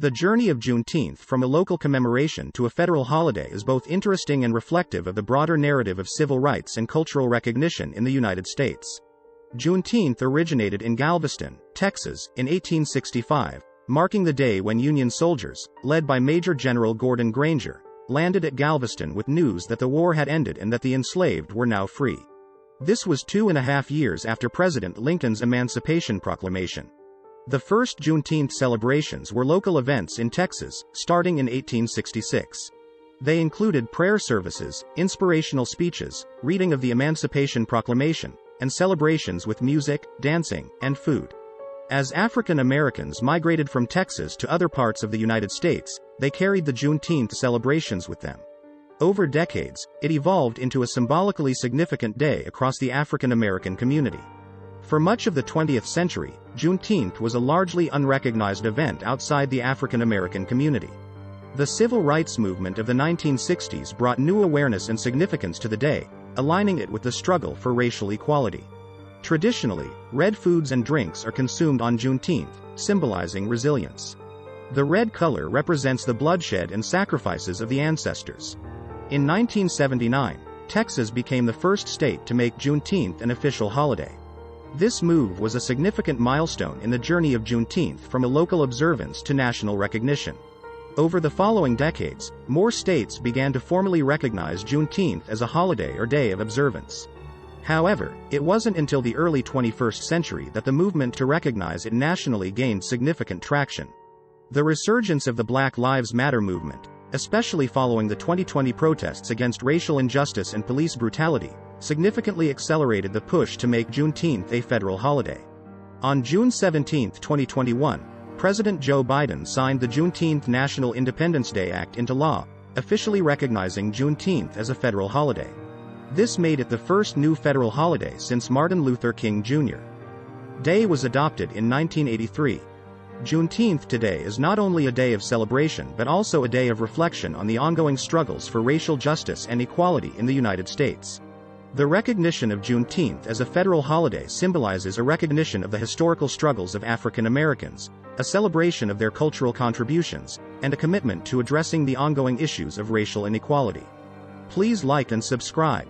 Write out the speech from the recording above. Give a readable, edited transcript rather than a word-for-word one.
The journey of Juneteenth from a local commemoration to a federal holiday is both interesting and reflective of the broader narrative of civil rights and cultural recognition in the United States. Juneteenth originated in Galveston, Texas, in 1865, marking the day when Union soldiers, led by Major General Gordon Granger, landed at Galveston with news that the war had ended and that the enslaved were now free. This was 2.5 years after President Lincoln's Emancipation Proclamation. The first Juneteenth celebrations were local events in Texas, starting in 1866. They included prayer services, inspirational speeches, reading of the Emancipation Proclamation, and celebrations with music, dancing, and food. As African Americans migrated from Texas to other parts of the United States, they carried the Juneteenth celebrations with them. Over decades, it evolved into a symbolically significant day across the African American community. For much of the 20th century, Juneteenth was a largely unrecognized event outside the African American community. The civil rights movement of the 1960s brought new awareness and significance to the day, aligning it with the struggle for racial equality. Traditionally, red foods and drinks are consumed on Juneteenth, symbolizing resilience. The red color represents the bloodshed and sacrifices of the ancestors. In 1979, Texas became the first state to make Juneteenth an official holiday. This move was a significant milestone in the journey of Juneteenth from a local observance to national recognition. Over the following decades, more states began to formally recognize Juneteenth as a holiday or day of observance. However, it wasn't until the early 21st century that the movement to recognize it nationally gained significant traction. The resurgence of the Black Lives Matter movement, especially following the 2020 protests against racial injustice and police brutality, significantly accelerated the push to make Juneteenth a federal holiday. On June 17, 2021, President Joe Biden signed the Juneteenth National Independence Day Act into law, officially recognizing Juneteenth as a federal holiday. This made it the first new federal holiday since Martin Luther King Jr. Day was adopted in 1983. Juneteenth today is not only a day of celebration but also a day of reflection on the ongoing struggles for racial justice and equality in the United States. The recognition of Juneteenth as a federal holiday symbolizes a recognition of the historical struggles of African Americans, a celebration of their cultural contributions, and a commitment to addressing the ongoing issues of racial inequality. Please like and subscribe.